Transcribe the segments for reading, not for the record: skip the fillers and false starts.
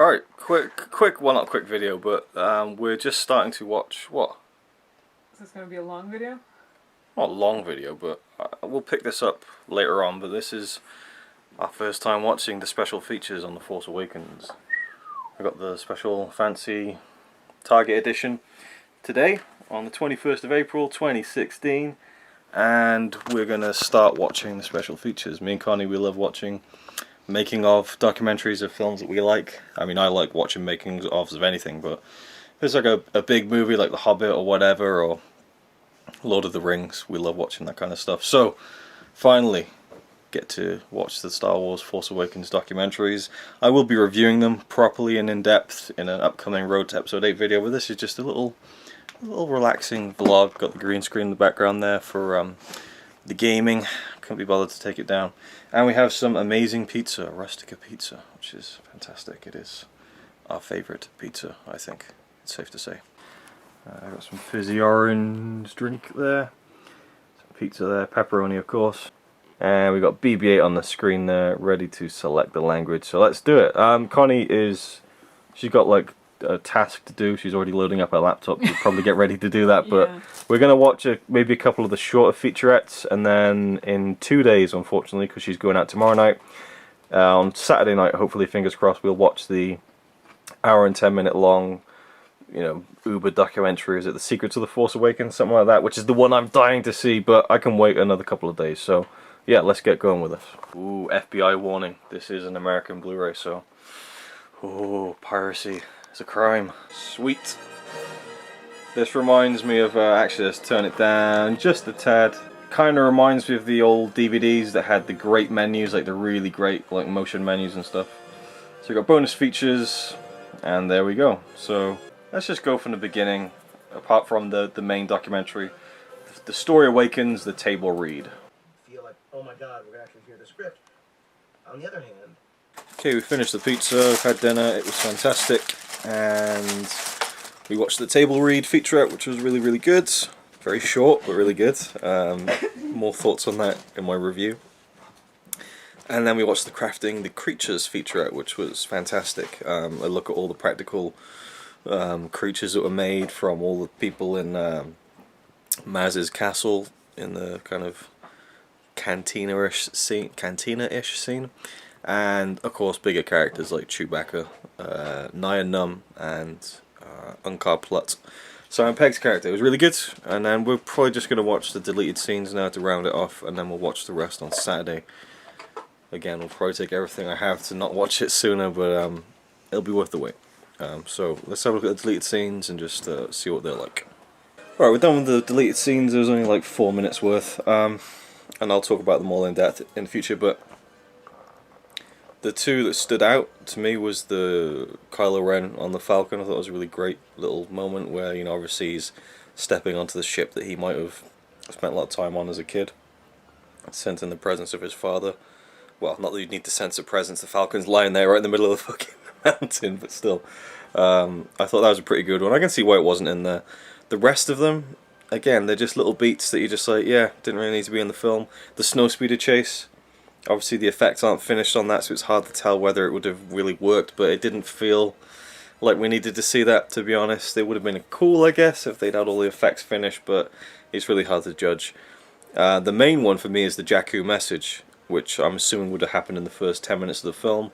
Alright, well, not quick video, but we're just starting to watch what? Is this going to be a long video? Not a long video, but we'll pick this up later on, but this is our first time watching the special features on The Force Awakens. I got the special fancy Target edition today on the 21st of April 2016, and we're going to start watching the special features. Me and Connie, we love watching making of documentaries of films that we like. I mean, I like watching making ofs of anything, but if it's like a big movie like The Hobbit or whatever, or Lord of the Rings, we love watching that kind of stuff. So finally get to watch the Star Wars Force Awakens documentaries. I will be reviewing them properly and in depth in an upcoming Road to Episode 8 video, but this is just a little relaxing vlog. Got the green screen in the background there for the gaming. Couldn't be bothered to take it down. And we have some amazing pizza, Rustica pizza, which is fantastic. It is our favourite pizza, I think. It's safe to say. I've got some fizzy orange drink there. Some pizza there, pepperoni of course. And we've got BB-8 on the screen there, ready to select the language. So let's do it. Connie she's got like a task to do. She's already loading up her laptop to probably get ready to do that, but yeah. We're going to watch maybe a couple of the shorter featurettes, and then in 2 days, unfortunately, because she's going out tomorrow night, on Saturday night, hopefully, fingers crossed, we'll watch the hour and 10-minute long, Uber documentary. Is it The Secrets of the Force Awakens, something like that, which is the one I'm dying to see, but I can wait another couple of days. So yeah, let's get going with this. Ooh, FBI warning, this is an American Blu-ray, so ooh, piracy. It's a crime. Sweet. This reminds me of, actually let's turn it down just a tad. Kind of reminds me of the old DVDs that had the great menus, like the really great like motion menus and stuff. So we've got bonus features, and there we go. So let's just go from the beginning, apart from the main documentary. The story awakens, the table read. Feel like, oh my god, we're going to actually hear the script. On the other hand... Okay, we finished the pizza, we've had dinner, it was fantastic. And we watched the table read featurette, which was really good. Very short, but really good. More thoughts on that in my review. And then we watched the crafting the creatures featurette, which was fantastic. A look at all the practical creatures that were made from all the people in Maz's castle in the kind of cantina-ish scene. And of course bigger characters like Chewbacca, Nyan Num, and Unkar Plutt. Simon Pegg's character was really good, and then we're probably just going to watch the deleted scenes now to round it off, and then we'll watch the rest on Saturday. Again, we'll probably take everything I have to not watch it sooner, but it'll be worth the wait. So let's have a look at the deleted scenes and just see what they're like. Alright, we're done with the deleted scenes. There was only like 4 minutes worth, and I'll talk about them all in depth in the future, but the two that stood out to me was the Kylo Ren on the Falcon. I thought it was a really great little moment where, obviously he's stepping onto the ship that he might have spent a lot of time on as a kid, sent in the presence of his father. Well, not that you'd need to sense a presence, the Falcon's lying there right in the middle of the fucking mountain, but still. I thought that was a pretty good one. I can see why it wasn't in there. The rest of them, again, they're just little beats that you're just like, yeah, didn't really need to be in the film. The snowspeeder chase, obviously the effects aren't finished on that, so it's hard to tell whether it would have really worked, but it didn't feel like we needed to see that, to be honest. It would have been cool, I guess, if they'd had all the effects finished, but it's really hard to judge. The main one for me is the Jakku message, which I'm assuming would have happened in the first 10 minutes of the film.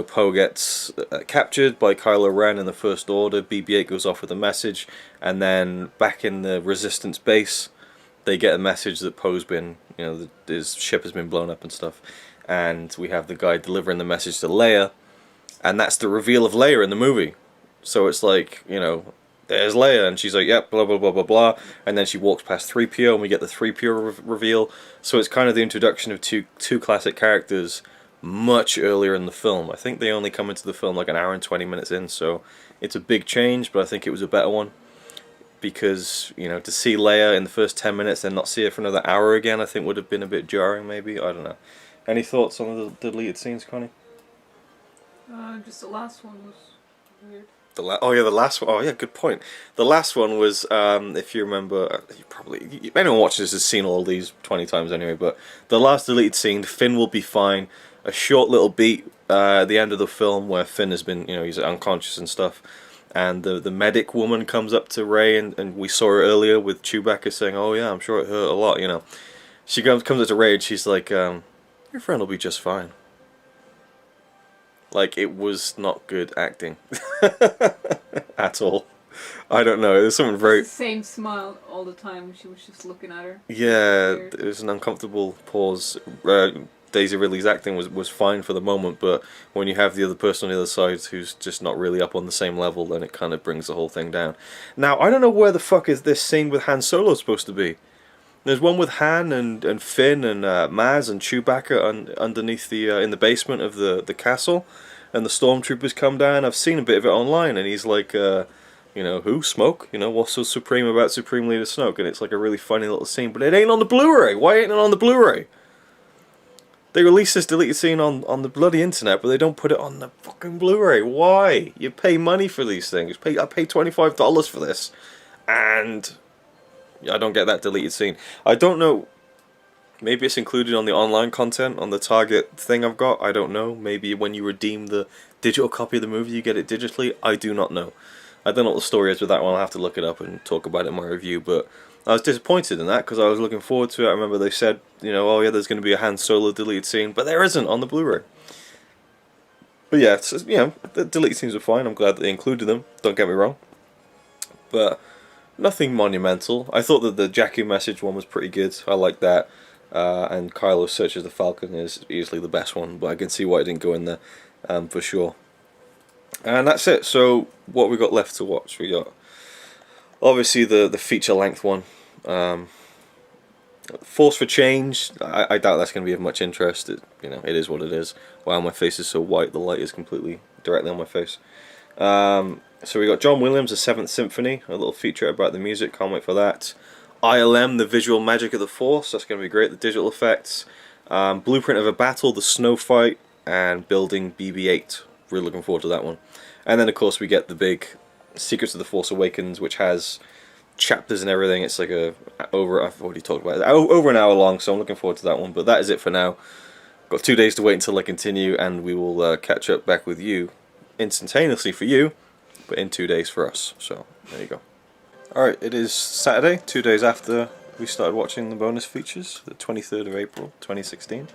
Poe gets captured by Kylo Ren in the First Order, BB-8 goes off with a message, and then back in the Resistance base, they get a message that Poe's been, his ship has been blown up and stuff, and we have the guy delivering the message to Leia, and that's the reveal of Leia in the movie. So it's like, there's Leia, and she's like, yep, blah blah blah blah blah, and then she walks past 3PO, and we get the 3PO reveal. So it's kind of the introduction of two classic characters much earlier in the film. I think they only come into the film like an hour and 20 minutes in, so it's a big change, but I think it was a better one. Because, to see Leia in the first 10 minutes and not see her for another hour again, I think would have been a bit jarring, maybe. I don't know. Any thoughts on the deleted scenes, Connie? Just the last one was weird. The last one. Oh, yeah, good point. The last one was, if you remember, anyone watching this has seen all these 20 times anyway, but the last deleted scene, Finn will be fine. A short little beat at the end of the film where Finn has been, he's unconscious and stuff, and the medic woman comes up to Rey, and we saw her earlier with Chewbacca saying, "Oh yeah, I'm sure it hurt a lot," She comes up to Rey and she's like, "Your friend will be just fine." Like, it was not good acting at all. I don't know. There's something very... It's the same smile all the time. She was just looking at her. Yeah, it was an uncomfortable pause. Daisy Ridley's acting was fine for the moment, but when you have the other person on the other side who's just not really up on the same level, then it kind of brings the whole thing down. Now, I don't know where the fuck is this scene with Han Solo supposed to be. There's one with Han and Finn and Maz and Chewbacca underneath the in the basement of the castle, and the stormtroopers come down. I've seen a bit of it online, and he's like, who? Smoke? What's so supreme about Supreme Leader Snoke? And it's like a really funny little scene, but it ain't on the Blu-ray. Why ain't it on the Blu-ray? They release this deleted scene on the bloody internet, but they don't put it on the fucking Blu-ray. Why? You pay money for these things. I paid $25 for this, and I don't get that deleted scene. I don't know. Maybe it's included on the online content, on the Target thing I've got. I don't know. Maybe when you redeem the digital copy of the movie, you get it digitally. I do not know. I don't know what the story is with that one. I'll have to look it up and talk about it in my review. But I was disappointed in that because I was looking forward to it. I remember they said, oh yeah, there's going to be a Han Solo deleted scene, but there isn't on the Blu-ray. But yeah, the deleted scenes are fine. I'm glad that they included them. Don't get me wrong. But nothing monumental. I thought that the Jakku message one was pretty good. I like that. And Kylo's search as the Falcon is easily the best one, but I can see why it didn't go in there for sure. And that's it. So what we got left to watch? We got obviously the feature length one. Force for Change. I doubt that's going to be of much interest. It is what it is. Wow, my face is so white. The light is completely directly on my face. So we got John Williams' The Seventh Symphony, a little feature about the music. Can't wait for that. ILM, The Visual Magic of the Force. That's going to be great. The digital effects. Blueprint of a Battle, The Snow Fight, and Building BB-8. Really looking forward to that one. And then of course we get the big Secrets of the Force Awakens, which has chapters and everything. It's like I've already talked about it, over an hour long, so I'm looking forward to that one. But that is it for now. Got 2 days to wait until I continue, and we will catch up back with you instantaneously for you, but in 2 days for us. So there you go. Alright, it is Saturday, 2 days after we started watching the bonus features, the 23rd of April 2016.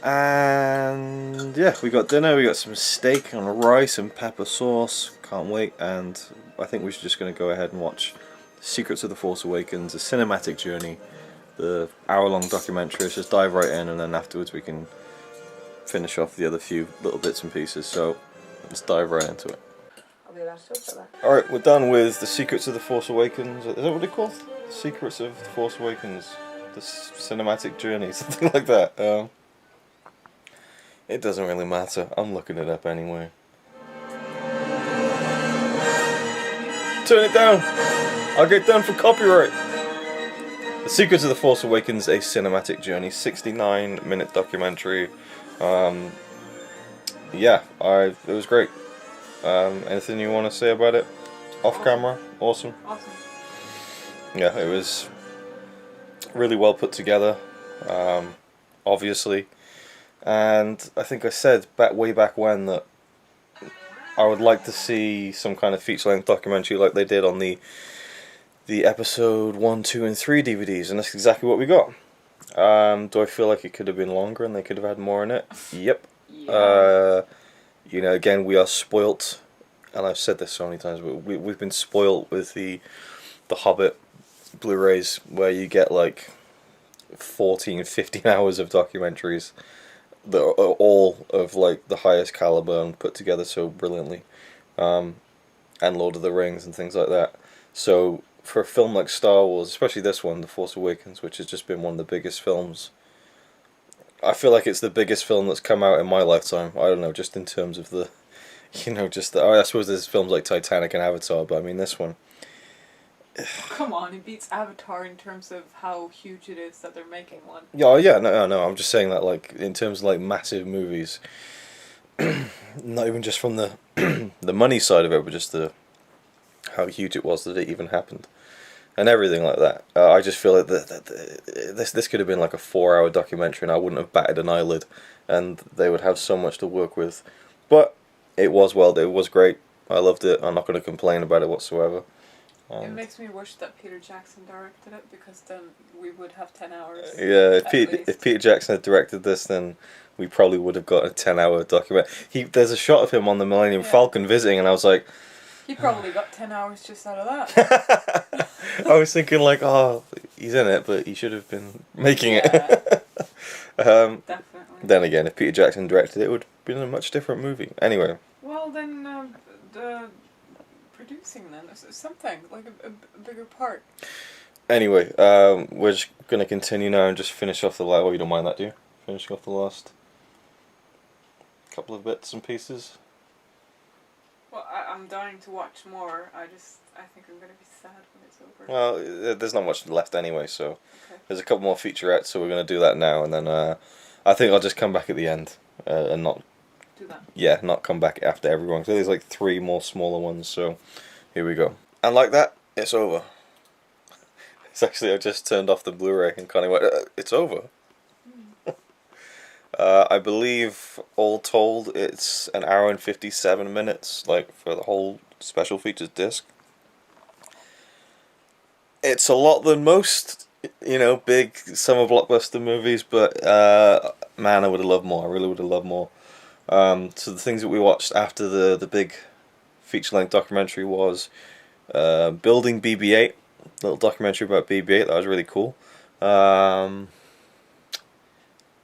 And yeah, we got dinner. We got some steak and rice and pepper sauce. Can't wait. And I think we're just going to go ahead and watch Secrets of the Force Awakens, a cinematic journey, the hour-long documentary. Let's just dive right in, and then afterwards we can finish off the other few little bits and pieces. So let's dive right into it. Alright, we're done with the Secrets of the Force Awakens. Is that what they're called? Secrets of the Force Awakens. The cinematic journey, something like that. It doesn't really matter. I'm looking it up anyway. Turn it down! I'll get done for copyright! The Secrets of the Force Awakens, a cinematic journey. 69-minute documentary. Yeah, it was great. Anything you want to say about it? Off camera? Awesome. Awesome. Yeah, it was really well put together. Obviously. And I think I said way back when that I would like to see some kind of feature-length documentary like they did on the episode 1, 2, and 3 DVDs, and that's exactly what we got. Do I feel like it could have been longer and they could have had more in it? Yep. Yeah. Again, we are spoilt, and I've said this so many times, but we've been spoilt with the Hobbit Blu-rays, where you get like 14, 15 hours of documentaries that are all of like the highest caliber and put together so brilliantly, and Lord of the Rings and things like that. So for a film like Star Wars, especially this one, The Force Awakens, which has just been one of the biggest films, I feel like it's the biggest film that's come out in my lifetime. I don't know, just in terms of the, I suppose there's films like Titanic and Avatar, but I mean this one. Come on, it beats Avatar in terms of how huge it is that they're making one. Yeah, no, I'm just saying that, like, in terms of, like, massive movies, not even just from the the money side of it, but just how huge it was that it even happened. and everything like that. I just feel like this could have been like a 4-hour documentary, and I wouldn't have batted an eyelid, and they would have so much to work with. But it was great. I loved it. I'm not going to complain about it whatsoever. It makes me wish that Peter Jackson directed it, because then we would have 10 hours. Yeah, if Peter Jackson had directed this, then we probably would have got a 10-hour document. There's a shot of him on the Millennium Falcon visiting, and I was like, he probably got 10 hours just out of that. I was thinking like, oh, he's in it, but he should have been making it. Definitely. Then again, if Peter Jackson directed it, it would have been a much different movie. Anyway. Well, then the producing then something like a bigger part. Anyway, we're just gonna continue now and just finish off the last. Oh, you don't mind that, do you? Finishing off the last couple of bits and pieces. Well, I'm dying to watch more. I think I'm gonna be sad when it's over. Well, there's not much left anyway, so there's a couple more featurettes, so we're gonna do that now, and then I think I'll just come back at the end and not. Do that. Yeah, not come back after everyone. So there's like 3 more smaller ones. So here we go. And like that, it's over. It's actually, I just turned off the Blu-ray and kind of went, it's over. I believe, all told, it's an hour and 57 minutes, like, for the whole special features disc. It's a lot than most, big summer blockbuster movies, but, man, I would have loved more. I really would have loved more. So the things that we watched after the big feature-length documentary was Building BB-8, little documentary about BB-8, that was really cool.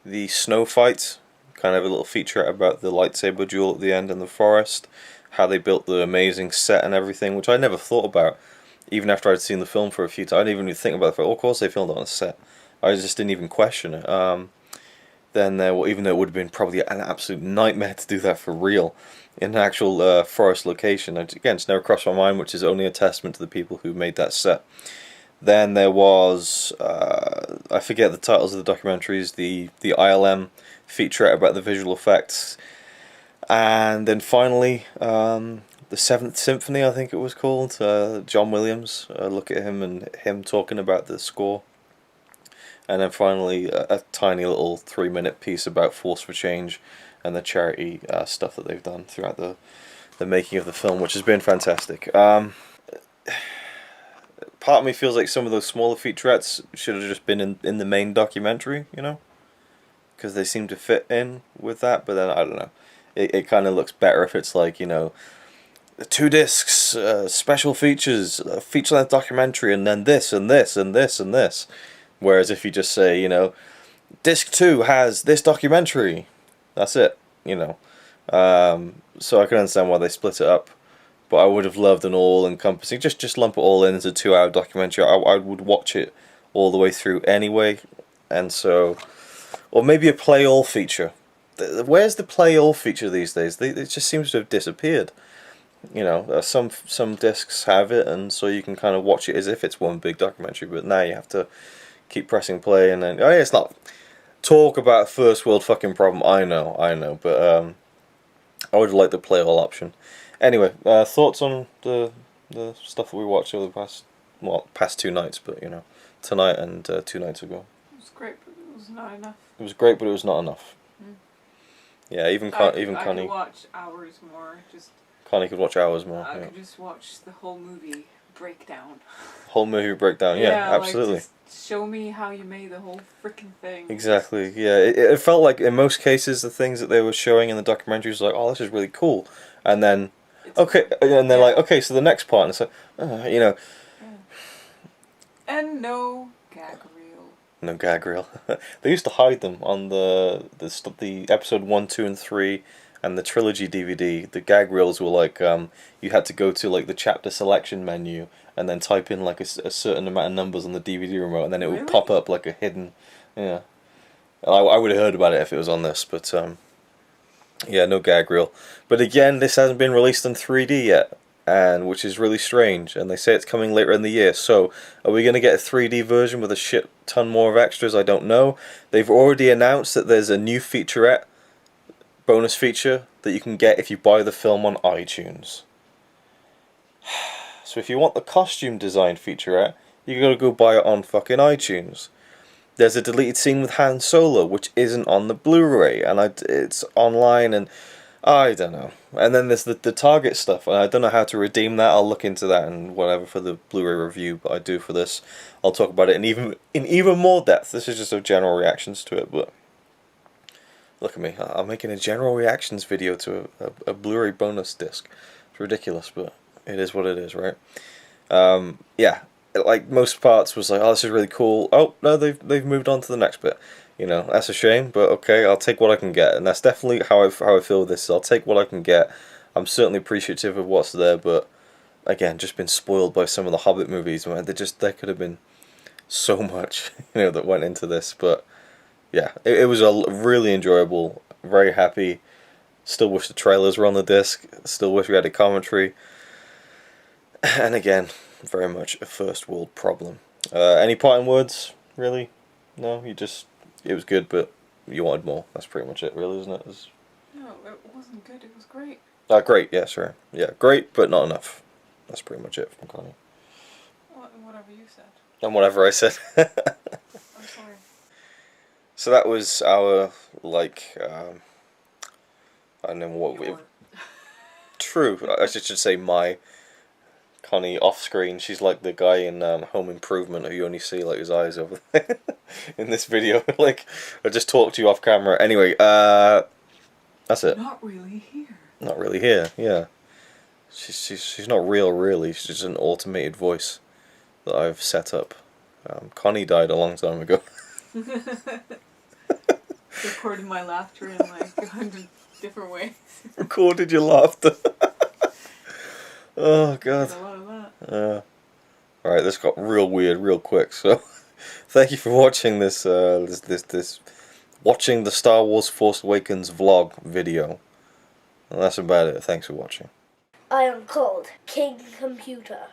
The Snow Fight, kind of a little feature about the lightsaber duel at the end in the forest, how they built the amazing set and everything, which I never thought about, even after I'd seen the film for a few times. I didn't even think about it. Of course they filmed it on a set. I just didn't even question it. Then even though it would have been probably an absolute nightmare to do that for real in an actual forest location, again, it's never crossed my mind, which is only a testament to the people who made that set. Then there was, I forget the titles of the documentaries, the ILM featurette about the visual effects, and then finally the 7th Symphony, I think it was called, John Williams, look at him and him talking about the score. And then finally, a tiny little 3-minute piece about Force for Change and the charity stuff that they've done throughout the making of the film, which has been fantastic. Part of me feels like some of those smaller featurettes should have just been in the main documentary, because they seem to fit in with that, but then, I don't know. It kind of looks better if it's like, 2 discs, special features, a feature-length documentary, and then this, and this, and this, and this. Whereas if you just say, disc 2 has this documentary, that's it, So I can understand why they split it up, but I would have loved an all-encompassing, just lump it all in as a 2-hour documentary. I would watch it all the way through anyway, and so, or maybe a play-all feature. Where's the play-all feature these days? It just seems to have disappeared. Some discs have it, and so you can kind of watch it as if it's one big documentary, but now you have to keep pressing play, and then it's not talk about first world fucking problem. I know, but I would have liked the play all option. Anyway, thoughts on the stuff that we watched over the past 2 nights, but tonight and 2 nights ago. It was great, but it was not enough. It was great, but it was not enough. Yeah, even Connie. I could watch hours more. Connie could watch hours more. I could just watch the whole movie breakdown. Whole movie breakdown. Yeah, absolutely. Like, just show me how you made the whole freaking thing. Exactly. Yeah, it felt like in most cases the things that they were showing in the documentary was like, oh, this is really cool, and then and they're like, okay, so the next part, and it's like, Yeah. And no gag reel. No gag reel. They used to hide them on the episode 1, 2, and 3. And the trilogy DVD, the gag reels were like, you had to go to like the chapter selection menu and then type in like a certain amount of numbers on the DVD remote, and then it would pop up like a hidden, yeah. I would have heard about it if it was on this, but yeah, no gag reel. But again, this hasn't been released in 3D yet, and which is really strange. And they say it's coming later in the year. So are we going to get a 3D version with a shit ton more of extras? I don't know. They've already announced that there's a new featurette. Bonus feature that you can get if you buy the film on iTunes. So if you want the costume design featurette, You gotta go buy it on fucking iTunes. There's a deleted scene with Han Solo, which isn't on the Blu-ray, and it's online, and I don't know. And then there's the Target stuff, and I don't know how to redeem that. I'll look into that and whatever for the Blu-ray review, but I do for this. I'll talk about it in even more depth. This is just a general reactions to it, but look at me. I'm making a general reactions video to a Blu-ray bonus disc. It's ridiculous, but it is what it is, right? Yeah. Like most parts was like, oh, this is really cool. Oh no, they've moved on to the next bit. You know, that's a shame, but okay, I'll take what I can get, and that's definitely how I feel with this. I'll take what I can get. I'm certainly appreciative of what's there, but again, just been spoiled by some of the Hobbit movies. Man, there could have been so much, you know, that went into this. But yeah, it was a really enjoyable. Very happy. Still wish the trailers were on the disc. Still wish we had a commentary. And again, very much a first world problem. Any parting words, really? No, it was good, but you wanted more. That's pretty much it, really, isn't it? No, it wasn't good, it was great. Great, yeah, sure. Yeah, great, but not enough. That's pretty much it from Connie. Whatever you said. And whatever I said. I'm sorry. So that was our, like, I don't know what True, I should say my Connie off screen. She's like the guy in Home Improvement who you only see like his eyes over there in this video. Like, I just talked to you off camera. Anyway, that's it. Not really here. Not really here. Yeah, she's not real. Really, she's just an automated voice that I've set up. Connie died a long time ago. Recorded my laughter in like 100 different ways. Recorded your laughter. Oh god. There's a lot of that. Alright, this got real weird real quick, so thank you for watching this watching the Star Wars Force Awakens vlog video. And that's about it. Thanks for watching. I am called King Computer.